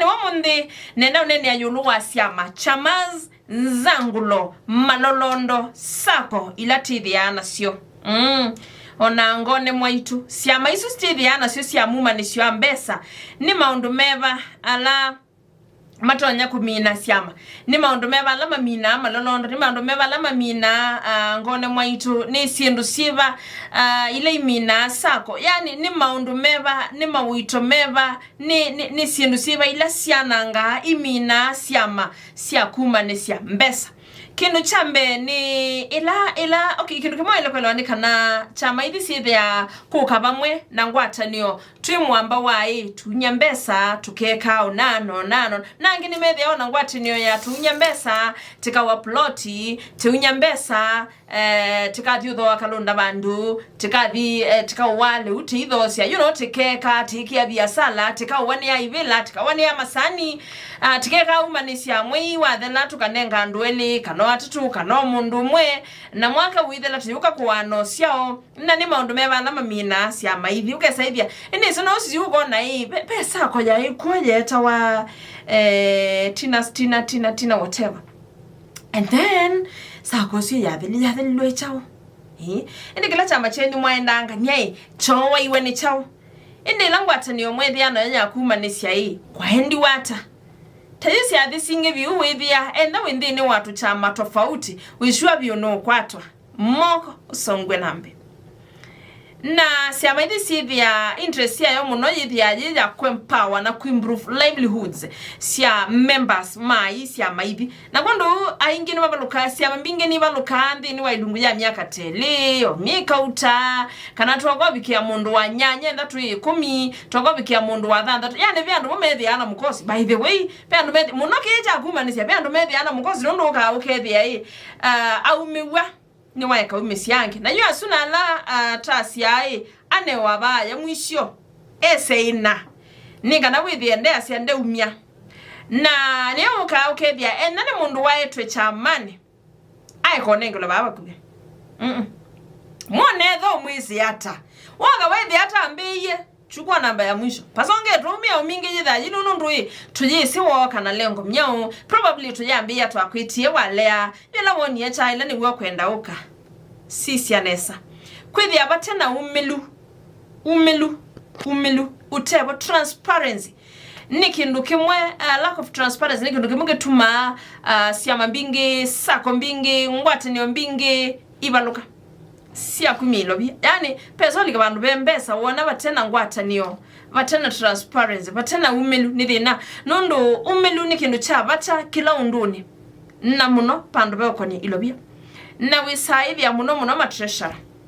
yani wamundi nenda unene ya yulu wa syama chamaz nzangulo malolondo sako ilatithiana sio ona ngone mwaitu syama isu stithiana sio syamuma ni sio ambesa ni maundu meva ala matonya kumina syama ni maundu meva ala mamina malolondo ni maundu meva ala mamina ngone mwaitu ni sindu siva ile imina sako yani ni maundu meva ni mawito meva ni sindu siva ila syananga imina syama syakuma ni sya mbesa kindu chambe ni ila okay kindu kimo ile kwelo ni kana chama ithi sithia kuka bamwe na ngwatanio twimwamba wai tunyambesa tukeka onano nangi ni methia ona ngwatanio ya tunyambesa tikawa ploti tunyambesa tikathiutho akalonda bandu tikathi tikawale utitho cia tikeka tikia biasala tikawane ya ivela tikawane ya masani tikeka umanisia mwei wa thela tukanenga ndweli kana atatu kana mundu mwe na mwaka withela tuyuka kuwano ciao na ni maundu meva na mamina cia maithi ukesaithia ene sono usi uko na hii pesa koja ikoje tawa tina whatever and then sakosi yatheli lo chao ene kila chama cheni mwaendanga nyai chowa iwe ni chao ene langwatani omwethi ana nya kuma ni cia hii kwa hendi wata tayisi athisinge biu withia enda windini watu chama tofauti wishua biono kwatwa moko usongwe nambe na syama ithi sithia interest ya muno yithia ya kwempower na kuimprove livelihoods cia members mai syama ithi na kwando aingi ni babaluka syama mbinge ni baluka nthi ni wailungu ya miaka tele o mika uta kana twagobikia mundu wa nyanya ndatu 10 twagobikia mundu wa thanda yani byandu methi ana mukosi by the way byandu methi muno keja kuma ni cia byandu methi ana mukosi ndo ka ukethia au miwa ni waeka umesiange na yo asuna la tasi yae ane wabaya mwisho eseina ninga na withie nde asiande umia na leo ka ukethia nane mundu waetwe chamani ai konengelo baba kuge mwone tho mwisi hata waga wethi hata ambiye chukua namba ya mwisho pasonge tumia umingi yitha yinu nundui tuyisi woka na lengo mnyao probably tuyambia twakwitie walea yela woni echa ile ni wo kwenda uka sisi anesa kwithi abatena umelu utebo transparency nikindu kimwe lack of transparency nikindu kimwe getuma syama mbingi sako mbingi ngwatanio mbingi ibaluka sia kumilo bi yani pesoli kabandu bembesa wona batena ngwatanio batena transparency batena umelu nithina nondo umelu nikindu cha bata kila unduni na muno pandu bekoni ilobia na wisaithi ya muno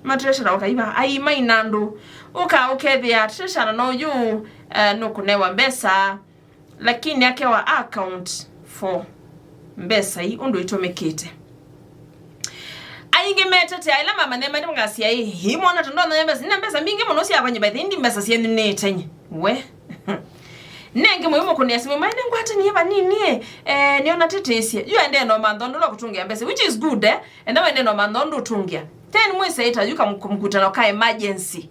matreasure wakaiba ai mainandu ukethia treasure no yu no kunewa mbesa lakini yake wa account for mbesa hii undu itomekete ainge metete ila mama nema ndi ngasia hii mwana tondo na mbesa ni mbesa mingi muno sia abanye by the ndi mbesa sia ni tenye we nenge muhimu kuniasimu maine ngwate niba nini niona tetesia you ende no mandondo lo kutungia mbesa which is good and then ende no mandondo utungia then mwese ita yuka mkutano ka emergency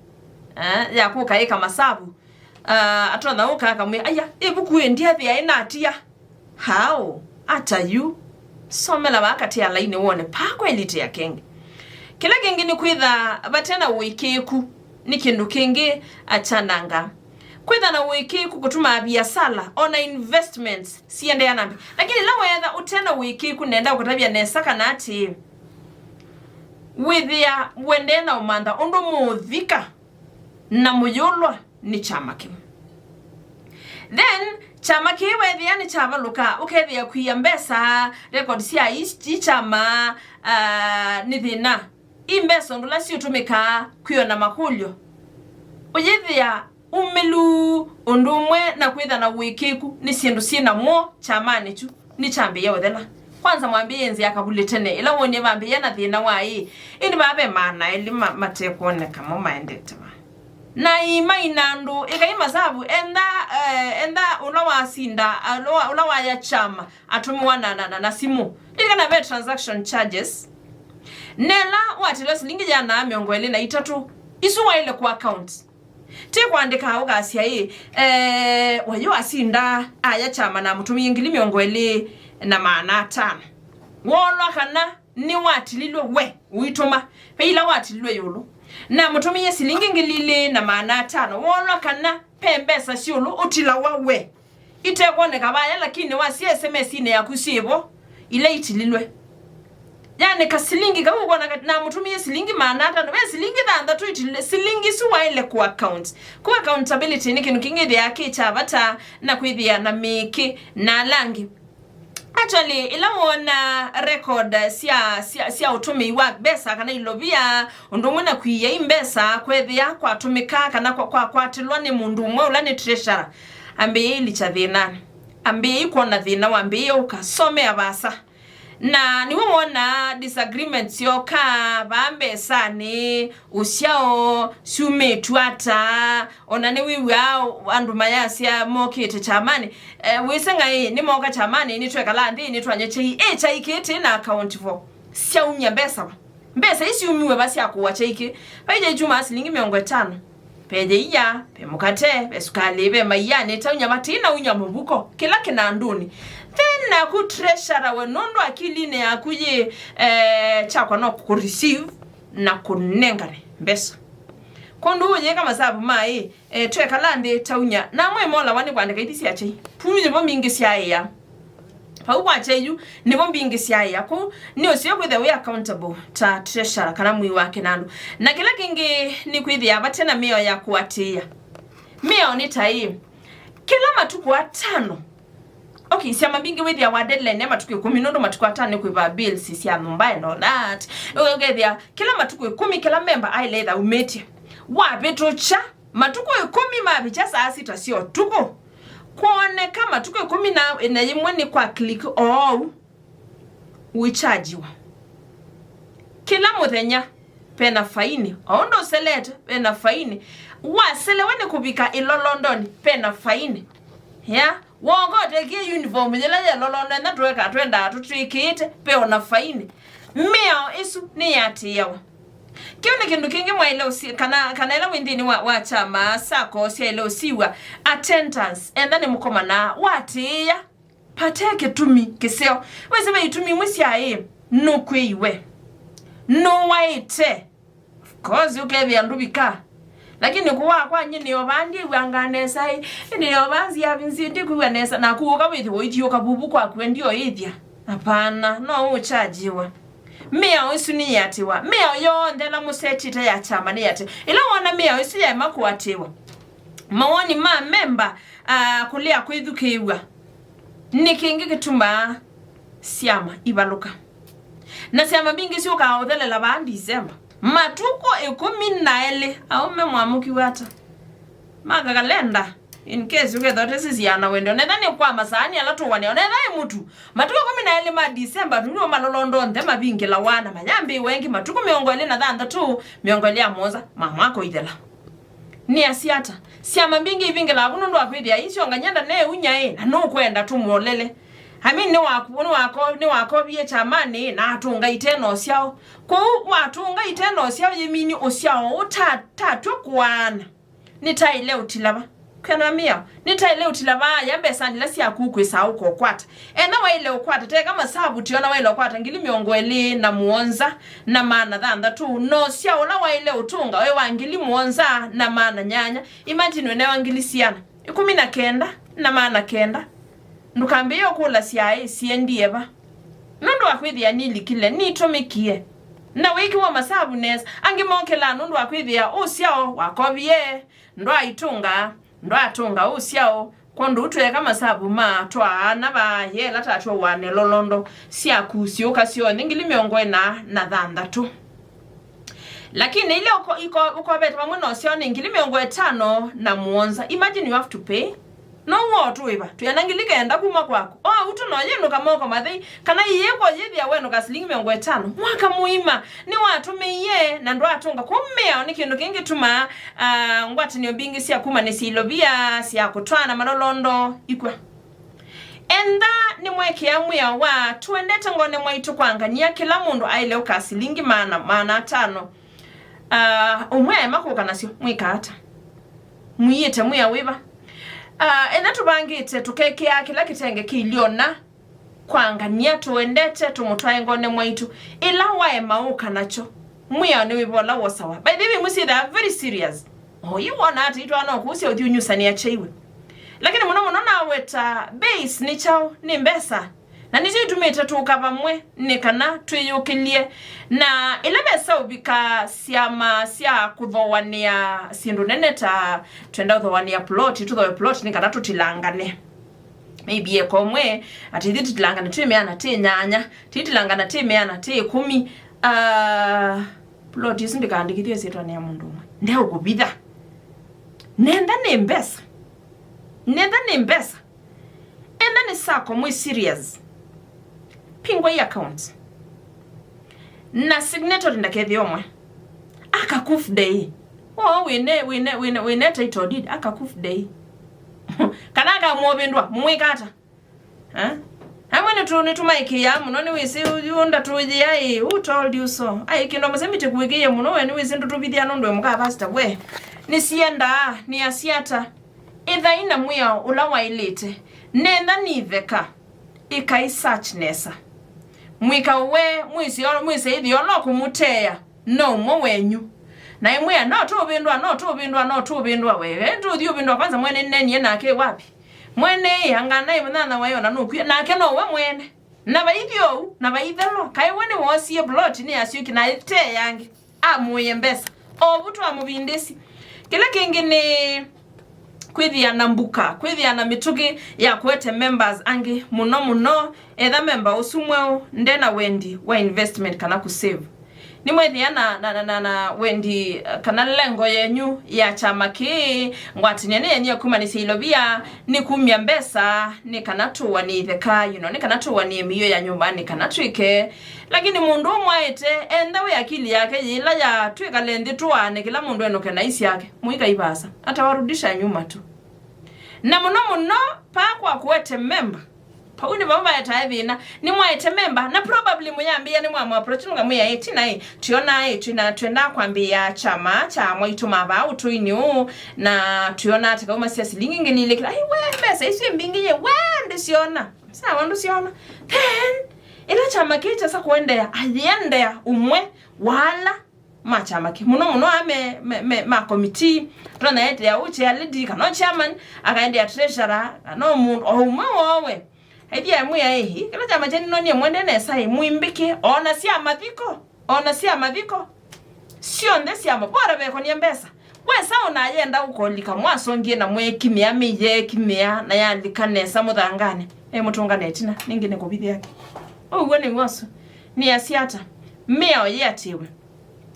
ya kukaika masabu atona uka akamwe aya ebuku endia thia ina atia how atayu somela wakati ya line wone pako elite ya kenge kila kingi ni kwitha batena wikiku ni kindu kingi achananga kwitha na wikiku kutuma biasala ona investments siende ya nambi lakini lawa yatha utena wikiku nenda ukatabia nesaka na ati withia wende na umanda undu muthika na muyulwa ni chama kimu then chama kiwe thia ni chama luka ukethia kuia mbesa record cia ichi chama ni thina imbesa ndula si utumika kuiona makulyo uyithia umelu undumwe na kwitha na wikiku ni sindu sina mo chamani tu ni chambe ya wethela kwanza mwambie enzi akabuletene ila wone bambie na thina wai ini babe mana ili matekuone kama maendete na imainandu ikaima sabu enda unawasinda unawa ya chama atumwa na simu ilikana be transaction charges nela watilo silingi jana miongo ile na 3 isuwa ile kwa account te kwandika ugasia wayo asinda aya chama na mutumi ngili miongo ele na maana 5 wolwa kana ni watililwe we uituma peila watililwe yolo na mutumi yesilingi ngilile na maana 5 wolwa kana pembesa shulu utila wawe itekone kabaya lakini wasi SMS ne yakusibo ile itililwe yani kasilingi kama uko na mutumi yesilingi maana 5 we silingi thanda tu itilile silingi suwa ile ku accountability ni kinu kingi ya kichabata na kwithia na miki na langi. Actually ila wona record sia utumi wa besa kana ilobia undumuna kuiya imbesa kwethia kwa tumika kana kwa tilwani mundu mwe ulani treasurer ambe ili cha thina ambe iko na thina wambe ukasome abasa na niwe wona disagreements yoka bambe sani usiao sume tuata onane wiwa andu mayasia mokete chamani wisenga ni moka chamani ni twekala ndi ni twanye chai kete na account for sia unya mbesa isi umiwe basi akuwa cheki paje juma silingi 500 peje iya pe mukate besukali be mayane taunya matina unya mubuko kila kina nduni then na ku treasurer we nondo akiline akuje chakwa no ku receive na kunengare mbesa kondo unye kama sababu mai twekala ndi taunya na mwe mola wani kwandika idisi ya chei pumi bo mingi sia ya pa uwa cheyu ni bo mingi sia ya ku ni osio with the way accountable ta treasurer kana mwi wake nando na kila kingi ni kwithia abatena mio ya kuatia mio ni tai kila matuku 5 okay syama bingi with ya deadline matuku 10 nondo matuku 5 kuiba bills sia numba and all that okay there kila matuku 10 kila member I leather umeti wa betocha matuku 10 mabicha saa 6 sio tuko kuone kama tuko 10 na yimwe ni kwa click uichajiwa kila muthenya pena faini ondo selete pena faini waselewane kubika ilo London pena faini ya wongo teke uniform ya London na tuweka twenda tutrikite pe ona faini meo isu ni yati yawa kione kindu kingi mwa ile usi kana ile windini wa chama sako sia ile usiwa attendance and then mukoma na watia pateke tumi kiseo wese Itumi mwisi no kwiwe no waite of course ukevya ndubika lakini kuwa kwa nyini obandi wanganesa ni obanzi yavinzindi kuwanesa na kuoka withi woiti okabubu kwa kwendio ithia hapana no uchajiwa mea isu ni yatiwa mea yonde na musechite ya chama ni yati ila wana mea isu ya makuatiwa mawoni ma member kulia kwithukiwa nikingi kituma syama ibaluka na syama bingi sio kaothele la bandi December matuko 12 au memwamuki wata maka kalenda in case you get that is yana wendo nedhani kwa masani alatu wane nedhani mtu matuko 12 ma December ndio malolondo ndema bingi la wana manyambi wengi matuko miongole na dhanda tu miongole ya moza mamako idela ni asiata syama bingi vingi la buno ndo akwidi aisho nganyanda ne unyae na no kwenda tu muolele ni wako bie chamani na atunga iteno syao kwa watunga iteno syao yemini osyao utatu kwana nitaile utilaba kana mia nitaile utilaba yambe sandila sya kukwisa uko kwata ena waile ukwata te kama sabu tiona waile ukwata ngili miongweli na muonza na maana dhanda tu no syao la waile utunga we wangili muonza na maana nyanya imagine wene wangili siana 19 na maana 9 ndukambiyo kula siae siendieva nondo akwithia nilikile nitumikie na wiki wa masabu nesa angimokela nondo akwithia usiao wakovie ndo atunga usiao kondo utweka masabu ma twa na ba ye lata twa wane lolondo sia kusioka sio ngili miongo na dhanda tu lakini ile uko beta pamono sio ngili miongo 5 na muonza imagine you have to pay no wotu iba tuyanangilika enda kuma kwako utunoye no kamoko mathi kana yeko yithia weno kasilingi 500 mwaka muima ni watu meye na ndo atunga kumea ni kindu kingi tuma ngwati ni obingi sia kuma ni silobia sia kutwana malolondo ikwa enda ni mweke yamu ya wa tuendete ngone mwaitu kwangania kila mundu aile ukasilingi maana 5 umwe makoko nasio mwikata muyete muya wiba ena tubangite tukekea kila kitenge kiliona kwangania tuendete tumutwaye ngone mwaitu ila wae mauka nacho muya ni wibola wosawa by the way musi that very serious you wanna ati itu ana kusi odi unyusani ya chaiwe lakini muno na weta base ni chao ni mbesa na nisi tumete tukaba mwe ni kana tuyukilie na ilebesa ubika syama sya kuthowania sindu neneta twenda kuthowania plot plot ni kana tutilangane maybe ekomwe ati titilangane tumeana te nyanya titilangana temeana te 10 plot isindikandikithie setwa ne mundu umwe ndeo kubitha nenda ni mbesa enda ni sako mwe serious pingwa ya account na signatory ndakethi omwe akakuf day wene title deed akakuf day kana ka mwobendwa mwikata hamwe ni tumaiki ya muno ni wisi unda tuji ai who told you so ai kindo msemite kuigiye muno we ni wisi ndutubithia nondwe muka pastor we ni sienda ni asiata itha ina muya ulawa ilite nenda nitheka ikai search nesa mwika we mwise ithi ono kumuteya no mo wenyu na imwe no tubindwa we ndu ubindwa kwanza mwene nene nake wapi mwene hangana ibana wayona no kwi nake no we mwene na baithio na baithelo kai wene wosie blot ni asyuki na ite yange amuyembesa obutu amubindesi kila kingi ni kwithia na mbuka kwithia na mitugi ya kwete members angi muno etha member usumweo ndena wendi wa investment kana ku save ni mwethia na wendi kana lengo yenyu ya chama ki ngwatinya ne yenye kumanisi ilobia ni kumya mbesa ni kana tuwa ni theka ni kana tuwa ni miyo ya nyumbani kana twike lakini mundu mwaite enda we akili yake ila ya twika lendi tuwane kila mundu enoke na isi yake muika ibasa atawarudisha nyuma tu na muno pa kwa kuwete member pauni baba ya taithina ni mwaite member na probably muyambia ni mwa approach nga muya 89 tuona twenda kwambia chama cha mwaitu maba utuini na tuona ataka uma sia silingi ngenile kila ai we mbesa isi mbingiye we ndisiona sawa ndisiona then ila chama kicha sa kuendea aliendea umwe wala machama ki muno ame ma committee tuna yete ya uche ya leader kana chairman akaendea treasurer no mundu umwe wowe hedi ya muya ehi kila chama cheni noni mwende nesa muimbike ona si amadhiko sio ndesi amabora beko ni mbesa we sawa na yenda uko lika mwasongie na mwe kimia miye kimia na yandika nesa muthangane mutungane tina ningine kubidhi yake uwe ni ngoso ni asiata mea oyetiwe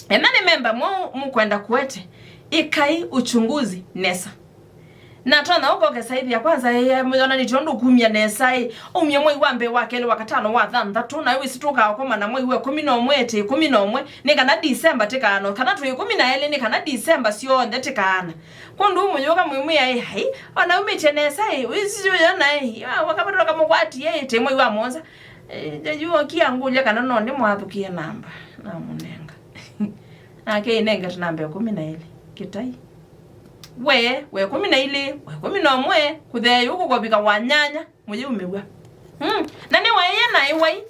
nani member mu kwenda kuwete ikai uchunguzi nesa na tona huko kesa hivi ya kwanza mwana ni chondo kumya nesa umye mwe wambe wake ile wakatano wa thanda tuna hivi situka akoma na mwe 11 ni kana December tekano kana tu 11 ni kana December sio ndete kana kundu umyoka mwe hai ona umeche nesa wisi yana wakapata kama kwati temwe wa monza jajua kiangulia kana nonde mwathukie namba na munenga ake inenga tunambe 11 kitai we 12 we 11 kuthe yuko kwabika wanyanya muje umewa nani waye na iwai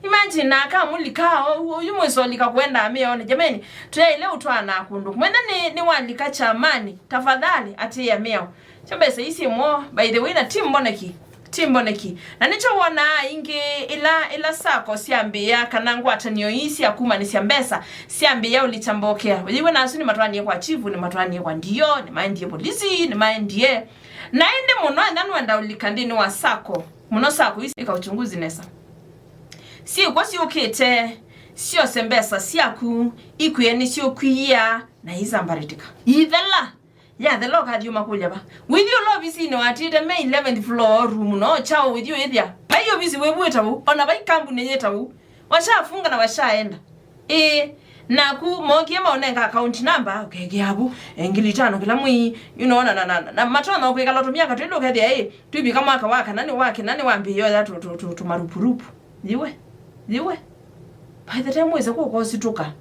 imagine aka mulikao uyu mwesolika kwenda ameone jameni tuya ile utwana akundu mwenda ni walika chamani tafadhali ati ya meo chobese isi mo by the way na timboneki na nicho wona ingi ila sako siambia kana ngwata niyo isi akuma ni siambesa siambia ulichambokea wewe na asuni matwani kwa chifu ni matwani kwa ndio ni maindi polisi ni maindi na inde muno ndanu wanda ulikandini wa sako muno sako isi ka uchunguzi nesa si kwa si ukete sio sembesa siaku ikuyeni sio kuia na izambaritika idhala ya the lock had you makuja ba with you love is in watite me 11th floor room no chao with you ethia bayo bisi webueta bu ona bai kambu nenyeta bu washafunga na washaenda na ku mokie maonenga account number okay abu engilitano kila mwi na matona okekala tumia katendo kethia tubi kama waka nani wambiyo that to marupurupu jiwe by the time weza ko situka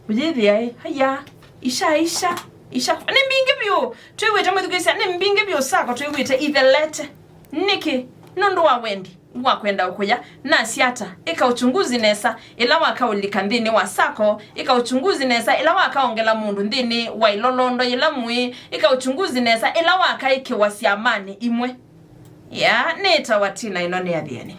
ujethia haya isha isha ni mbingi bio tweweta mwithukisa ni mbingi bio sako tweweta ithelete niki nundu wa wendi wa kwenda ukuya na siata ika uchunguzi nesa ila wakaulika ndini wa sako ika uchunguzi nesa ila wakaongela mundu ndini wa ilolondo ila mwi ika uchunguzi nesa ila wakaike wasiamani imwe ya neta watina inone Athiani